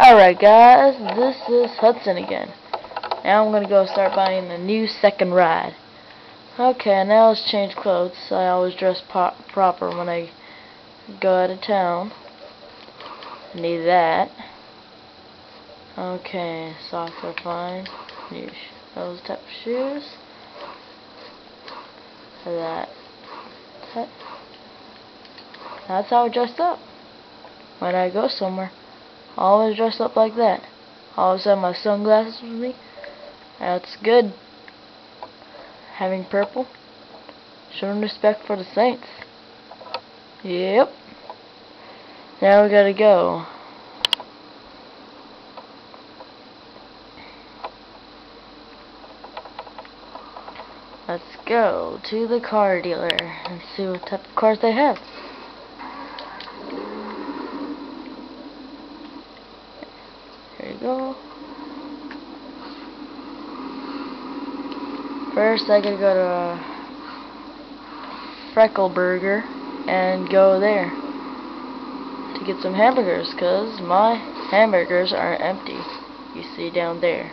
Alright guys, this is Hudson again. Now I'm gonna go start buying a new second ride. Okay, now let's change clothes. I always dress proper when I go out of town. Need that. Okay, socks are fine. Need those type of shoes. That's how I dress up when I go somewhere. I always dress up like that. I always have my sunglasses with me. That's good. Having purple. Showing respect for the saints. Yep. Now we gotta go. Let's go to the car dealer and see what type of cars they have. There you go. First I gotta go to Burger and go there to get some hamburgers, cause my hamburgers are empty. You see down there.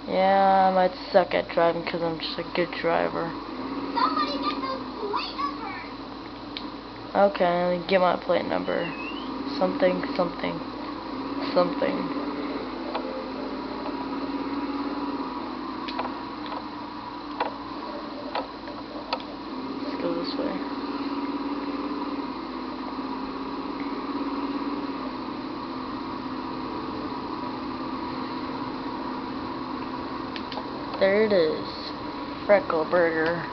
Yeah, I might suck at driving because I'm just a good driver. Somebody get those plate numbers. Okay, let me get my plate number. Something, something, something. Let's go this way. There it is. Freckle Burger.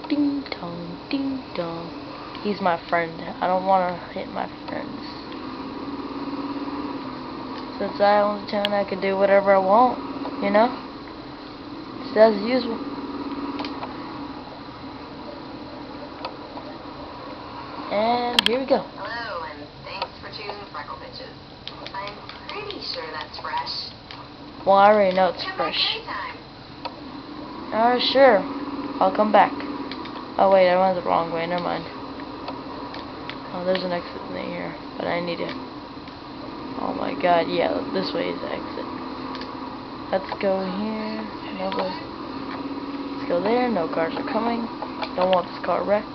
Ding dong, ding dong. He's my friend. I don't want to hit my friends. Since I own the town, I can do whatever I want, you know? Just as usual. And here we go. Hello, and thanks for choosing Freckle Bitches. I'm pretty sure that's fresh. Well, I already know it's Come fresh. back anytime. Alright, sure. I'll come back. Oh wait, I went the wrong way. Never mind. Oh, there's an exit in here, but I need to. Oh my God, yeah, this way is the exit. Let's go here. Nobody. Let's go there. No cars are coming. Don't want this car wrecked.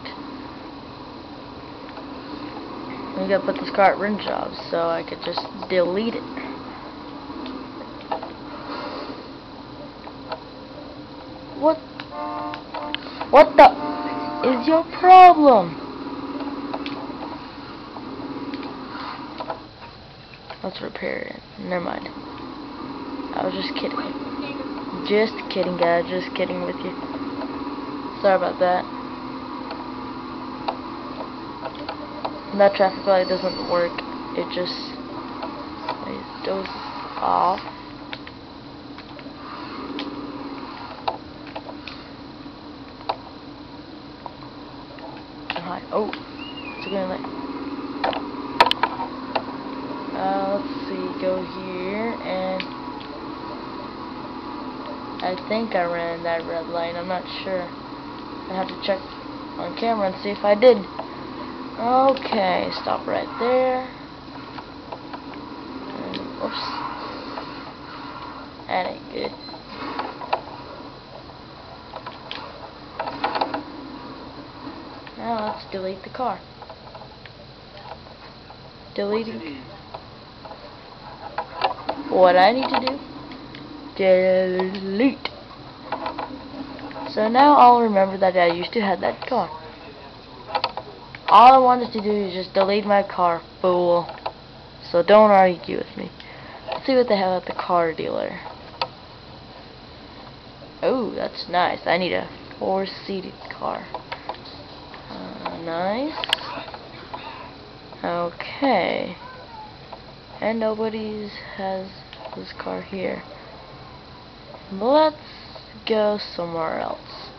We gotta put this car at rim jobs so I could just delete it. What the is your problem? Let's repair it. Never mind. I was just kidding. Just kidding, guys. Just kidding with you. Sorry about that. That traffic light doesn't work. It just goes off. Hi. Oh, it's a green light. Let's see. Go here, and I think I ran that red light. I'm not sure. I have to check on camera and see if I did. Okay, stop right there. And, oops. That ain't good. Now let's delete the car. Deleting. What I need to do? Delete. So now I'll remember that I used to have that car. All I wanted to do is just delete my car, fool. So don't argue with me. Let's see what they have at the car dealer. Oh, that's nice. I need a 4-seated car. Nice. Okay. And nobody's has this car here. Let's go somewhere else.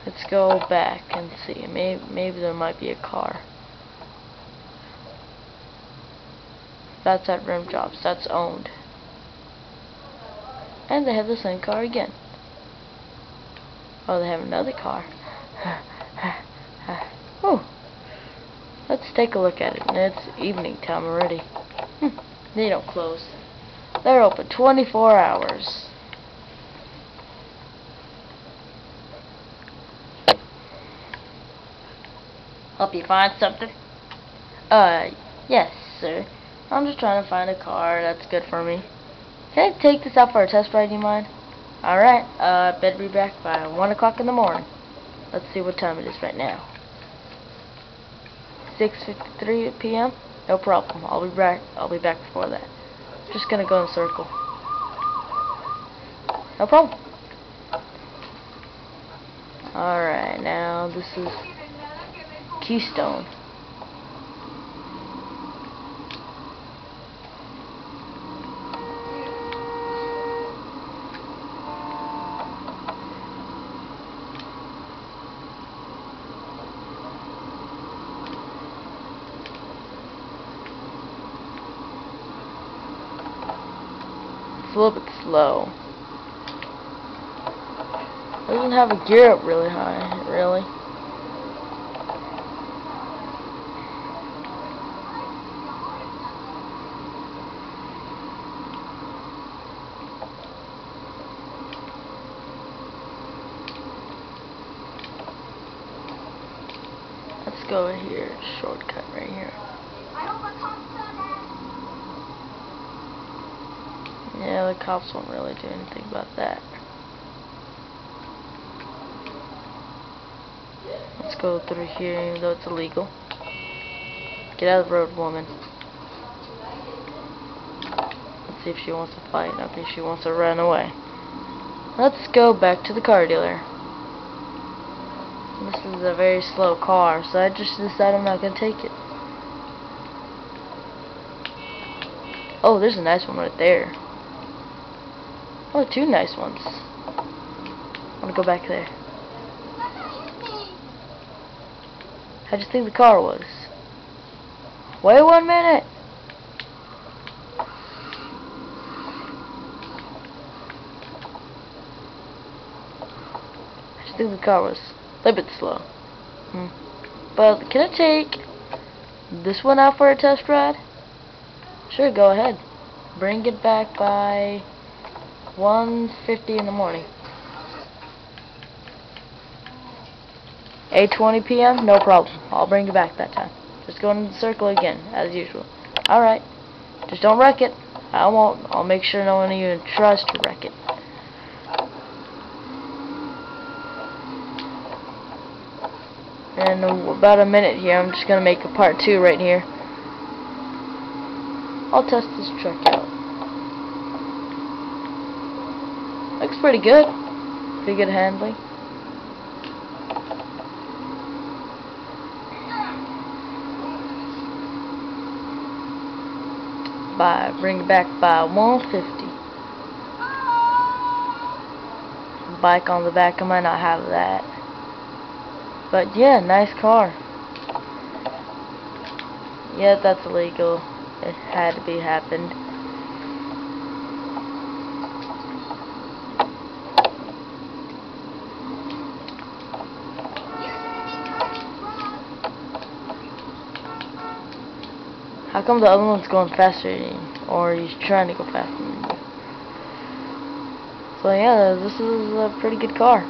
Let's go back and see. Maybe there might be a car. That's at Rim Jobs. That's owned. And they have the same car again. Oh, they have another car. Oh, let's take a look at it. It's evening time already. They don't close. They're open 24 hours. Help you find something? Yes, sir. I'm just trying to find a car that's good for me. Can I take this out for a test ride, do you mind? Alright, better be back by 1 o'clock in the morning. Let's see what time it is right now. 6:53 p.m. No problem. I'll be back before that. Just gonna go in a circle. No problem. Alright, now this is Keystone. It's a little bit slow. Doesn't have a gear up really high, really. Let's go here, shortcut right here. Yeah, the cops won't really do anything about that. Let's go through here, even though it's illegal. Get out of the road, woman. Let's see if she wants to fight. I think she wants to run away. Let's go back to the car dealer. This is a very slow car, so I just decided I'm not going to take it. Oh, there's a nice one right there. Oh, two nice ones. I want to go back there. How'd you think the car was? Wait 1 minute! How'd you think the car was? A little bit slow. But can I take this one out for a test ride? Sure, go ahead. Bring it back by 1:50 in the morning. 8:20 p.m. No problem. I'll bring it back that time. Just go in the circle again, as usual. Alright. Just don't wreck it. I won't. I'll make sure no one even tries to wreck it. And about a minute here, I'm just going to make a part 2 right here. I'll test this truck out. Looks pretty good. Pretty good handling. Bring it back by 1:50. Bike on the back, I might not have that. But yeah, nice car. Yeah, that's illegal. It had to be happened. How come the other one's going faster than you? Or he's trying to go faster than you? So yeah, this is a pretty good car.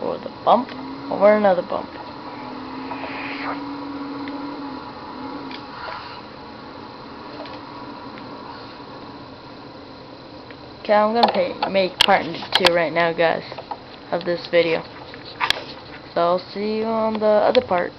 Or the bump, or another bump. Okay, I'm gonna make part 2 right now, guys, of this video. So I'll see you on the other part.